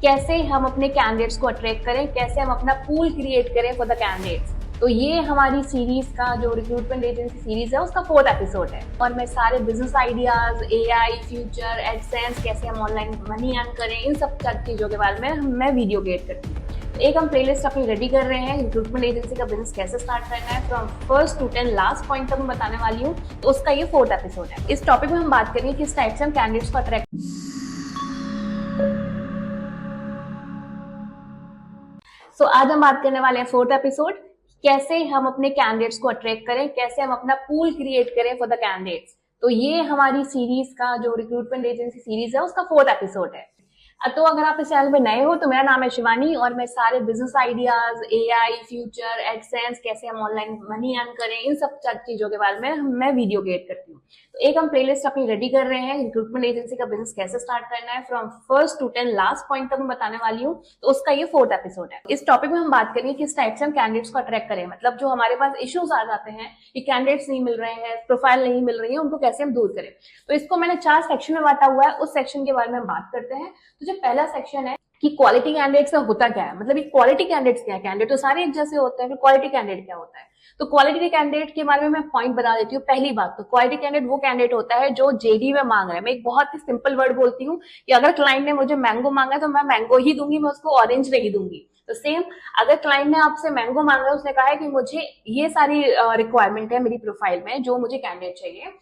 कैसे हम अपने कैंडिडेट्स को अट्रैक्ट करें, कैसे हम अपना पूल क्रिएट करें फॉर द कैंडिडेट्स। तो ये हमारी सीरीज का जो रिक्रूटमेंट एजेंसी सीरीज है उसका 4th एपिसोड है और मैं सारे business ideas, AI, future, AdSense, कैसे हम ऑनलाइन मनी अर्न करें, इन सब चीजों के बारे में मैं वीडियो क्रिएट करती हूँ। तो एक हम प्लेलिस्ट अपनी रेडी कर रहे हैं, रिक्रूटमेंट एजेंसी का बिजनेस कैसे स्टार्ट करना है from first to 10 last point तक मैं बताने वाली हूँ। तो उसका ये 4th एपिसोड है। इस टॉपिक में हम बात करेंगे किस टाइप से हम कैंडिडेट्स को अट्रैक्ट। सो आज हम बात करने वाले हैं 4th एपिसोड, कैसे हम अपने कैंडिडेट्स को अट्रैक्ट करें, कैसे हम अपना पूल क्रिएट करें फॉर द कैंडिडेट्स। तो ये हमारी सीरीज का जो रिक्रूटमेंट एजेंसी सीरीज है उसका 4th एपिसोड है। तो अगर आप इस चैनल पे नए हो तो मेरा नाम है शिवानी और मैं सारे business ideas, AI, future, AdSense, कैसे हम ऑनलाइन मनी अर्न करें, इन सब चीजों के बारे में मैं वीडियो क्रिएट करती हूँ। तो एक हम प्लेलिस्ट अपनी रेडी कर रहे हैं, रिक्रूटमेंट एजेंसी का बिजनेस कैसे स्टार्ट करना है from first to 10 last point तक मैं बताने वाली हूँ। तो उसका ये 4th एपिसोड है। इस टॉपिक में हम बात करेंगे किस टाइप से हम कैंडिडेट्स को अट्रैक्ट करें, मतलब जो हमारे पास इश्यूज आ जाते हैं कि कैंडिडेट्स नहीं मिल रहे हैं, प्रोफाइल नहीं मिल रही है, उनको कैसे हम दूर करें। तो इसको मैंने 4 सेक्शन में बांटा हुआ है, उस सेक्शन के बारे में हम बात करते हैं। तो जो पहला सेक्शन है कि क्वालिटी कैंडिडेट्स का होता क्या है, मतलब ये क्वालिटी कैंडिडेट्स क्या है। कैंडिडेट तो सारे एक जैसे होते हैं, फिर क्वालिटी कैंडिडेट क्या होता है। तो क्वालिटी कैंडिडेट के बारे में मैं पॉइंट बता देती हूँ। पहली बात तो क्वालिटी कैंडिडेट वो कैंडिडेट होता है जो जेडी में मांग रहा है। मैं एक बहुत ही सिंपल वर्ड बोलती हूँ कि अगर क्लाइंट ने मुझे मैंगो मांगा है तो मैं मैंगो ही दूंगी, मैं उसको ऑरेंज नहीं दूंगी। तो सेम अगर क्लाइंट ने आपसे मैंगो मांगा है, उसने कहा है कि मुझे ये सारी रिक्वायरमेंट है मेरी प्रोफाइल में जो मुझे कैंडिडेट चाहिए।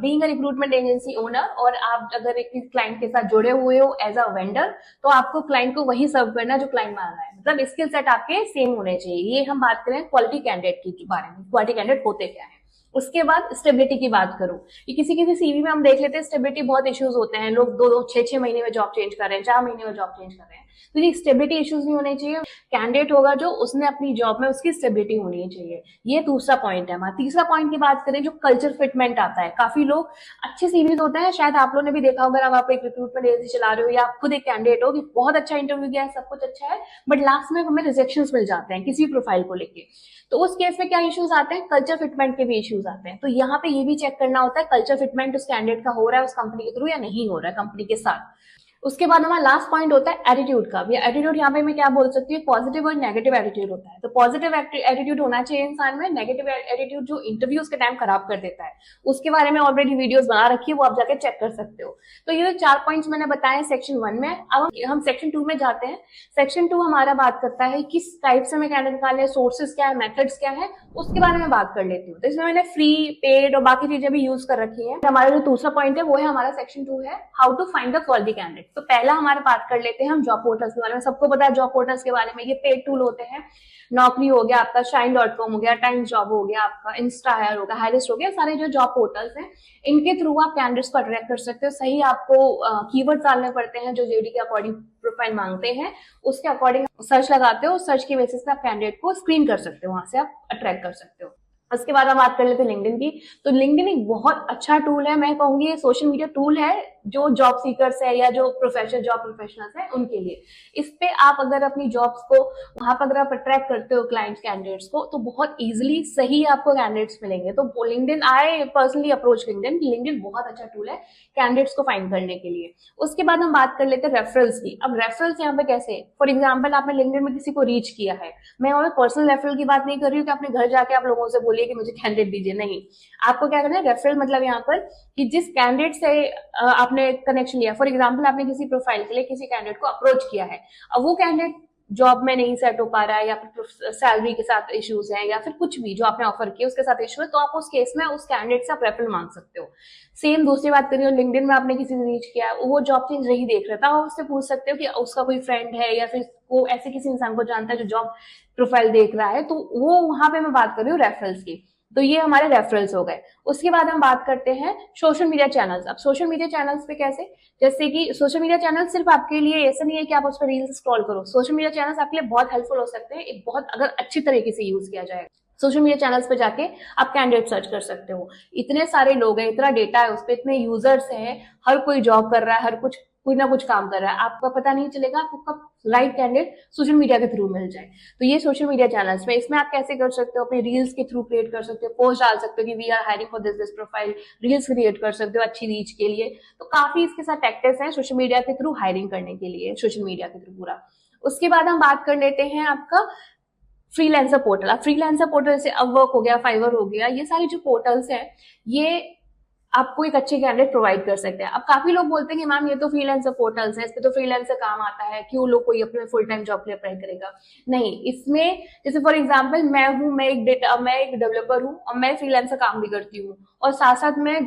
Being a recruitment agency owner और आप अगर एक क्लाइंट के साथ जुड़े हुए हो एज अ वेंडर, तो आपको क्लाइंट को वही सर्व करना जो क्लाइंट मांग रहा है, मतलब स्किल सेट आपके सेम होने चाहिए। ये हम बात करें क्वालिटी कैंडिडेट के बारे में, क्वालिटी कैंडिडेट होते क्या है। उसके बाद स्टेबिलिटी की बात करूं कि किसी सीवी में हम देख लेते हैं स्टेबिलिटी बहुत इश्यूज होते हैं, लोग 2-2, 6-6 महीने में जॉब चेंज कर रहे हैं, 4 महीने में जॉब चेंज कर रहे हैं। तो ये स्टेबिलिटी इश्यूज नहीं होने चाहिए। कैंडिडेट होगा जो उसने अपनी जॉब में उसकी स्टेबिलिटी होनी चाहिए। ये दूसरा पॉइंट है हमारा। तीसरा पॉइंट की बात करें जो कल्चर फिटमेंट आता है। काफी लोग अच्छे सीवीज होते हैं, शायद आप लोगों ने भी देखा होगा, अगर आप एक रिक्रूटमेंट एजेंसी चला रहे हो या आप खुद एक कैंडिडेट हो कि बहुत अच्छा इंटरव्यू गया है, सब कुछ अच्छा है, बट लास्ट में हमें रिजेक्शन मिल जाते हैं किसी प्रोफाइल को लेके। तो उस केस में क्या इश्यूज आते हैं, कल्चर फिटमेंट के भी इश्यूज आते हैं। तो यहाँ पे ये भी चेक करना होता है कल्चर फिटमेंट उस कैंडिडेट का हो रहा है उस कंपनी के थ्रू या नहीं हो रहा है कंपनी के साथ। उसके बाद हमारा लास्ट पॉइंट होता है एटीट्यूड का। एटीट्यूड यहाँ पे मैं क्या बोल सकती हूँ, पॉजिटिव और नेगेटिव एटीट्यूड होता है। तो पॉजिटिव एटीट्यूड होना चाहिए इंसान में। नेगेटिव एटीट्यूड जो इंटरव्यूज के टाइम खराब कर देता है, उसके बारे में ऑलरेडी वीडियोस बना रखी है, वो आप जाके चेक कर सकते हो। तो ये 4 पॉइंट्स मैंने बताए सेक्शन 1 में। अब हम सेक्शन 2 में जाते हैं। सेक्शन 2 हमारा बात करता है किस टाइप से हमें कैंडिडेट निकालने, सोर्सेज क्या है, मेथड्स क्या है, उसके बारे में बात कर लेती हूँ। तो इसमें मैंने फ्री, पेड और बाकी चीजें भी यूज कर रखी है। हमारा जो दूसरा पॉइंट है वो है हमारा सेक्शन 2 है how to find the quality candidate. तो पहला हमारा बात कर लेते हैं हम जॉब पोर्टल्स के बारे में। सबको पता है जॉब पोर्टल्स के बारे में, ये पेड टूल होते हैं। नौकरी हो गया आपका, shine.com हो गया, टाइम्स जॉब हो गया आपका, इंस्टा हायर हो गया, हायरिस्ट हो गया, सारे जो जॉब पोर्टल्स हैं इनके थ्रू आप कैंडिडेट्स को अट्रैक्ट कर सकते हो। सही आपको कीवर्ड्स डालने पड़ते हैं जो जेडी के अकॉर्डिंग प्रोफाइल मांगते हैं, उसके अकॉर्डिंग सर्च लगाते हो, सर्च की बेसिस पे आप कैंडिडेट को स्क्रीन कर सकते हो, वहां से आप अट्रैक्ट कर सकते हो। उसके बाद हम बात कर लेते हैं लिंक्डइन की। तो लिंक्डइन एक बहुत अच्छा टूल है, मैं कहूंगी ये सोशल मीडिया टूल है जो जॉब सीकर्स है या जो जॉब प्रोफेशनल्स है उनके लिए। इस पे आप अगर अपनी जॉब्स को वहां पर अगर आप अट्रैक्ट करते हो क्लाइंट्स, कैंडिडेट्स को, तो बहुत इजीली सही आपको कैंडिडेट्स मिलेंगे। तो LinkedIn, I personally approach LinkedIn बहुत अच्छा टूल है कैंडिडेट्स को फाइंड करने के लिए। उसके बाद हम बात कर लेते हैं रेफरल्स की। अब रेफरल्स यहाँ पे कैसे, फॉर एग्जाम्पल आपने लिंक्डइन में किसी को रीच किया है, मैं वहां पर्सनल रेफरल की बात नहीं कर रही हूँ कि अपने घर जाके आप लोगों से बोलिए कि मुझे कैंडिडेट दीजिए, नहीं। आपको क्या करना है, रेफरल मतलब यहाँ पर कि जिस कैंडिडेट से आपने कनेक्शन लिया, फॉर एग्जाम्पल आपने किसी प्रोफाइल के लिए किसी कैंडिडेट को अप्रोच किया है, अब वो कैंडिडेट जॉब में नहीं सेट हो पा रहा है या फिर सैलरी के साथ इश्यूज है या फिर कुछ भी जो आपने ऑफर किया उसके साथ इश्यू है, तो आप उस केस में उस कैंडिडेट से आप रेफरल मांग सकते हो। सेम दूसरी बात करिए, लिंक्डइन में आपने किसी से रीच किया, वो जॉब चेंज नहीं देख रहा था, आप उससे पूछ सकते हो कि उसका कोई फ्रेंड है या फिर वो ऐसे किसी इंसान को जानता है जो जॉब प्रोफाइल देख रहा है, तो वो वहां पे मैं बात कर रही हूँ रेफरल्स की। तो ये हमारे रेफरल्स हो गए। उसके बाद हम बात करते हैं सोशल मीडिया चैनल्स। अब सोशल मीडिया चैनल्स पे कैसे, जैसे कि सोशल मीडिया चैनल सिर्फ आपके लिए ऐसा नहीं है कि आप उस पर रील्स स्क्रॉल करो। सोशल मीडिया चैनल्स आपके लिए बहुत हेल्पफुल हो सकते हैं, एक बहुत अगर अच्छी तरीके से यूज किया जाए। सोशल मीडिया चैनल्स पे जाके आप कैंडिडेट सर्च कर सकते हो। इतने सारे लोग हैं, इतना डेटा है उस पर, इतने यूजर्स हैं, हर कोई जॉब कर रहा है, हर कुछ कोई ना कुछ काम कर रहा है, आपका पता नहीं चलेगा, आपको कब राइट कैंडिडेट सोशल मीडिया के थ्रू मिल जाए। तो ये सोशल मीडिया चैनल्स में, इसमें आप कैसे कर सकते हो, अपने रील्स के थ्रू क्रिएट कर सकते हो, पोस्ट डाल सकते हो कि we are hiring for this profile, reels create कर सकते हो अच्छी रीच के लिए। तो काफी इसके साथ टैक्टिक्स हैं सोशल मीडिया के थ्रू हायरिंग करने के लिए, सोशल मीडिया के थ्रू पूरा। उसके बाद हम बात कर लेते हैं आपका फ्रीलांसर पोर्टल। अब फ्रीलांसर पोर्टल जैसे अपवर्क हो गया, फाइवर हो गया, ये सारे जो पोर्टल्स हैं ये आपको एक अच्छे कैंडिडेट प्रोवाइड कर सकते हैं। अब काफी लोग बोलते हैं कि मैम ये तो फ्रीलांसर पोर्टल्स है, इस पे तो फ्रीलांसर काम आता है, क्यों लोग कोई अपने फुल टाइम जॉब के लिए अप्लाई करेगा। नहीं, इसमें जैसे फॉर एग्जांपल मैं एक डेवलपर हूँ और मैं फ्रीलांसर काम भी करती हूँ और साथ साथ मैं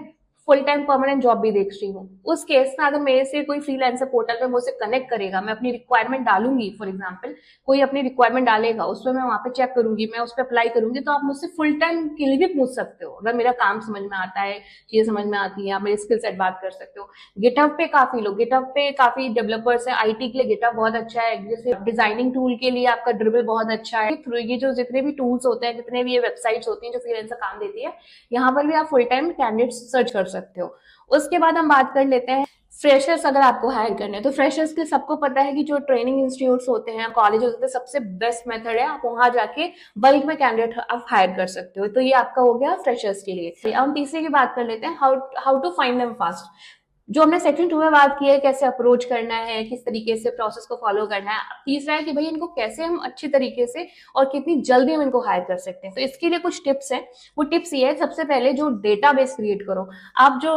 फुल टाइम परमानेंट जॉब भी देख रही हूँ। उस केस में अगर मेरे से कोई फ्रीलांसर पोर्टल पे मुझसे कनेक्ट करेगा, मैं अपनी रिक्वायरमेंट डालूंगी, फॉर एग्जांपल कोई अपनी रिक्वायरमेंट डालेगा, उस पर मैं वहां पे चेक करूंगी, मैं उस पर अप्लाई करूंगी, तो आप मुझसे फुल टाइम के लिए भी पूछ सकते हो। अगर मेरा काम समझ में आता है, चीजें समझ में आती है, आप मेरे स्किल सेट बात कर सकते हो। गिटहब पे काफी लोग, गिटहब पे काफी डेवलपर्स है, IT के लिए गिटहब बहुत अच्छा है, जैसे डिजाइनिंग टूल के लिए आपका ड्रिबल बहुत अच्छा है। थ्रू ये जो जितने भी टूल्स होते हैं, जितने भी ये वेबसाइट्स होती हैं जो फ्रीलांसर काम देती है, यहाँ पर भी आप फुल टाइम कैंडिडेट सर्च कर सकते हो। उसके बाद हम बात कर लेते हैं फ्रेशर्स। अगर आपको हायर करने हैं तो फ्रेशर्स के सबको पता है कि जो ट्रेनिंग इंस्टीट्यूट्स होते हैं, कॉलेज होते हैं, सबसे बेस्ट मेथड है आप वहां जाके बल्क में कैंडिडेट आप हायर कर सकते हो। तो ये आपका हो गया फ्रेशर्स के लिए। अब हम तीसरे की बात कर लेते हैं, how to find them fast. जो हमने सेक्शन 2 में बात की है, कैसे अप्रोच करना है, किस तरीके से प्रोसेस को फॉलो करना है। तीसरा है कि भाई इनको कैसे हम अच्छी तरीके से और कितनी जल्दी हम इनको हायर कर सकते हैं। तो इसके लिए कुछ टिप्स हैं। वो टिप्स ये है, सबसे पहले जो डेटाबेस क्रिएट करो। आप जो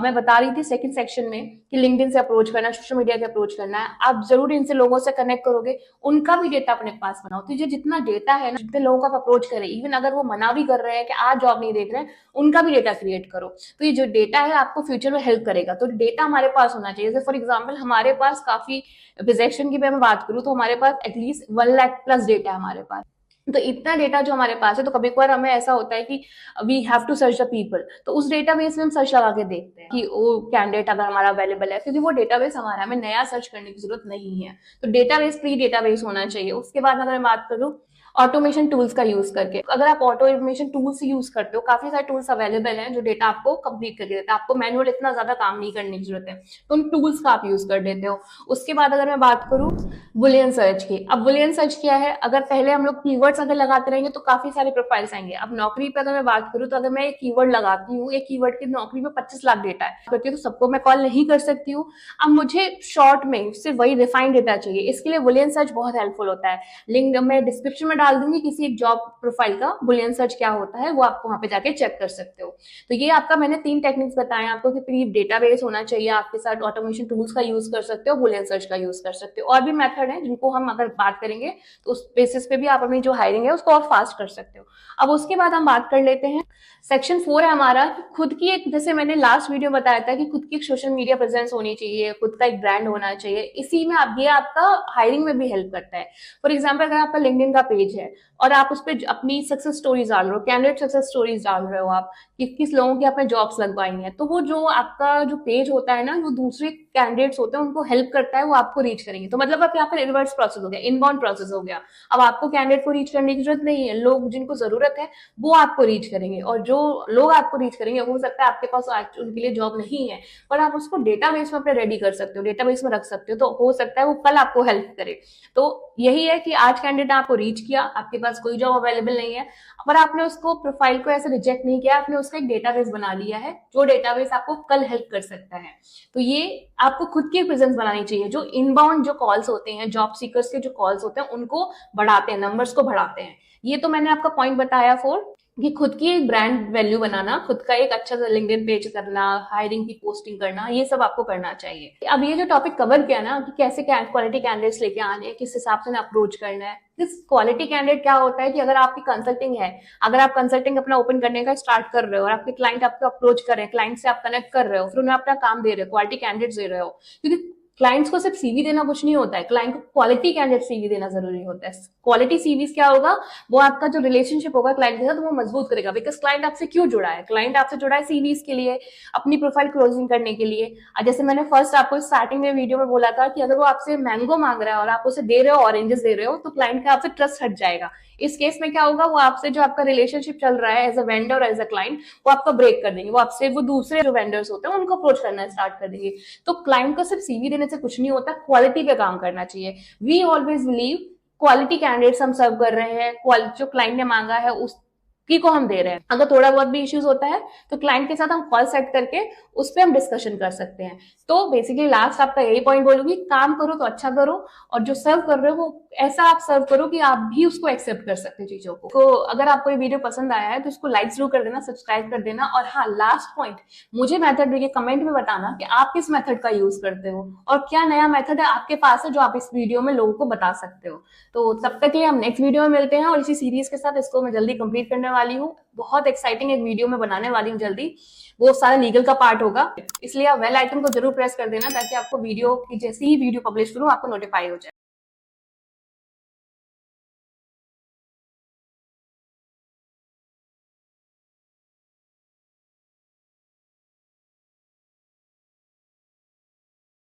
मैं बता रही थी सेकंड सेक्शन में कि लिंक्डइन से अप्रोच करना, सोशल मीडिया से अप्रोच करना है, आप जरूर इनसे लोगों से कनेक्ट करोगे, उनका भी डेटा अपने पास बनाओ। तो ये जितना डेटा है ना, जितने लोगों का अप्रोच करें, इवन अगर वो मना भी कर रहे हैं कि आज जॉब नहीं देख रहे हैं, उनका भी डेटा क्रिएट करो। तो ये जो डेटा है आपको फ्यूचर में हेल्प करेगा। तो डेटा हमारे पास होना चाहिए। जैसे फॉर एग्जांपल हमारे पास काफी प्रोजेक्शन की मैं बात करूं तो हमारे पास एटलीस्ट 1 लाख प्लस डेटा है हमारे पास। तो इतना डेटा जो हमारे पास है, तो कभी कभार हमें ऐसा होता है कि we have to search the people, तो उस डेटाबेस में हम सर्च लगा के देखते हैं कि वो कैंडिडेट अगर हमारा अवेलेबल है, क्योंकि वो डेटाबेस हमारा, हमें नया सर्च करने की जरूरत नहीं है। तो डेटाबेस प्री डेटाबेस होना चाहिए। उसके बाद अगर मैं बात करूं ऑटोमेशन टूल्स का यूज करके, अगर आप ऑटोमेशन टूल्स यूज करते हो, काफी सारे टूल्स अवेलेबल हैं जो डेटा आपको कंप्लीट करके देता है, आपको मैनुअल इतना ज्यादा काम नहीं करने की जरूरत है, तो उन टूल्स का आप यूज कर देते हो। उसके बाद अगर मैं बात करूं बुलियन सर्च की, अब बुलियन सर्च क्या है, अगर पहले हम लोग कीवर्ड्स अगर लगाते रहेंगे तो काफी सारे प्रोफाइल्स आएंगे। अब नौकरी पे अगर मैं बात करूं तो अगर मैं एक कीवर्ड लगाती हूँ, एक कीवर्ड की नौकरी पे 25 लाख डेटा है करती हूँ, तो सबको मैं कॉल नहीं कर सकती हूँ। अब मुझे शॉर्ट में सिर्फ वही रिफाइंड डेटा चाहिए, इसके लिए बुलियन सर्च बहुत हेल्पफुल होता है। लिंक मैं डिस्क्रिप्शन में डाल दूंगी किसी एक जॉब प्रोफाइल का, बुलियन सर्च क्या होता है वो आप वहां पे जाके चेक कर सकते हो। तो ये आपका मैंने 3 टेक्निक्स बताए आपको कि प्री डेटाबेस होना चाहिए आपके साथ, ऑटोमेशन टूल्स का यूज कर सकते हो, बुलियन सर्च का यूज कर सकते हो। और भी मेथड है जिनको हम अगर बात करेंगे तो उस बेसिस पे भी आप अपनी जो हायरिंग है उसको और फास्ट कर सकते हो। अब उसके बाद हम बात कर लेते हैं सेक्शन 4 है हमारा, खुद की एक, जैसे मैंने लास्ट वीडियो बताया था कि खुद की एक सोशल मीडिया प्रेजेंस होनी चाहिए, खुद का एक ब्रांड होना चाहिए। इसी में आप, ये आपका हायरिंग में भी हेल्प करता है। फॉर एग्जाम्पल अगर आपका लिंक्डइन का पेज है और आप उस पर अपनी सक्सेस स्टोरीज डाल रहे हो, कैंडिडेट सक्सेस स्टोरीज डाल रहे हो, आप किस लोगों की आपने जॉब्स लगवाई हैं, तो वो जो आपका जो पेज होता है ना, वो दूसरे कैंडिडेट्स होते हैं उनको हेल्प करता है, वो आपको रीच करेंगे। तो मतलब आप यहाँ पर रिवर्स प्रोसेस हो गया, इनबाउंड प्रोसेस हो गया। अब आपको कैंडिडेट को रीच करने की जरूरत नहीं है, लोग जिनको जरूरत है वो आपको रीच करेंगे, और जो लोग आपको रीच करेंगे हो सकता है आपके पास उनके लिए जॉब नहीं है, पर आप उसको डेटाबेस में अपने रेडी कर सकते हो, डेटाबेस में रख सकते हो, तो हो सकता है वो कल आपको हेल्प करे। तो यही है कि आज कैंडिडेट आपको रीच किया, आपके पास कोई जॉब अवेलेबल नहीं है, पर आपने उसको प्रोफाइल को ऐसे रिजेक्ट नहीं किया, आपने उसका एक डेटाबेस बना लिया है, जो डेटाबेस आपको कल हेल्प कर सकता है। तो ये आपको खुद की प्रेजेंस बनानी चाहिए। जो इनबाउंड जो कॉल्स होते हैं, जॉब सीकर्स के जो कॉल्स होते हैं, उनको बढ़ाते हैं, नंबर्स को बढ़ाते हैं। ये तो मैंने आपका पॉइंट बताया 4 कि खुद की एक ब्रांड वैल्यू बनाना, खुद का एक अच्छा सा लिंक्डइन पेज करना, हायरिंग की पोस्टिंग करना, ये सब आपको करना चाहिए। अब ये जो टॉपिक कवर किया ना कि कैसे क्वालिटी कैंडिडेट्स लेके आने हैं, किस हिसाब से अप्रोच करना है। दिस क्वालिटी कैंडिडेट क्या होता है कि अगर आपकी कंसल्टिंग है, अगर आप कंसल्टिंग अपना ओपन करने का स्टार्ट कर रहे हो और आपके क्लाइंट आपको अप्रोच कर रहे हैं, क्लाइंट से आप कनेक्ट कर रहे हो, फिर उन्हें अपना काम दे रहे हो, क्वालिटी कैंडिडेट्स दे रहे हो, क्योंकि क्लाइंट्स को सिर्फ सीवी देना कुछ नहीं होता है, क्लाइंट को क्वालिटी कैंडिडेट सीवी देना जरूरी होता है। क्वालिटी सीवीज क्या होगा, वो आपका जो रिलेशनशिप होगा क्लाइंट के साथ वो मजबूत करेगा। बिकॉज क्लाइंट आपसे क्यों जुड़ा है, क्लाइंट आपसे जुड़ा है सीवीज के लिए, अपनी प्रोफाइल क्लोजिंग करने के लिए। जैसे मैंने फर्स्ट आपको स्टार्टिंग में वीडियो में बोला था कि अगर वो आपसे मैंगो मांग रहा है और आप उसे दे रहे हो ऑरेंजेस दे रहे हो, तो क्लाइंट का आपसे ट्रस्ट हट जाएगा। इस केस में क्या होगा, वो आपसे जो आपका रिलेशनशिप चल रहा है as a vendor as a client, वो आपका ब्रेक कर देंगे। वो आपसे वो दूसरे जो वेंडर्स होते हैं उनको अप्रोच करना स्टार्ट कर देंगे। तो क्लाइंट को सिर्फ सीवी देने से कुछ नहीं होता, क्वालिटी पे काम करना चाहिए। We always believe quality candidates हम सर्व कर रहे हैं, क्वालिटी जो क्लाइंट ने मांगा है उसकी को हम दे रहे हैं। अगर थोड़ा बहुत भी इश्यूज होता है तो क्लाइंट के साथ हम कॉल सेट करके उस पर हम डिस्कशन कर सकते हैं। तो बेसिकली लास्ट आपका यही पॉइंट बोलूंगी, काम करो तो अच्छा करो, और जो सर्व कर रहे हो वो ऐसा आप सर्व करो कि आप भी उसको एक्सेप्ट कर सकते हो चीजों को। तो अगर आपको ये वीडियो पसंद आया है तो इसको लाइक जरूर कर देना, सब्सक्राइब कर देना। और हाँ, लास्ट पॉइंट, मुझे मेथड देखिए कमेंट में बताना कि आप किस मेथड का यूज करते हो और क्या नया मेथड है आपके पास है जो आप इस वीडियो में लोगों को बता सकते हो। तो तब तक के लिए हम नेक्स्ट वीडियो में मिलते हैं, और इसी सीरीज के साथ इसको मैं जल्दी कंप्लीट करने वाली हूँ। बहुत एक्साइटिंग एक वीडियो में बनाने वाली हूँ जल्दी, वो सारा लीगल का पार्ट होगा। इसलिए आप बेल आइकन को जरूर प्रेस कर देना ताकि आपको वीडियो की जैसे ही वीडियो पब्लिश करूँ आपको नोटिफाई हो जाए।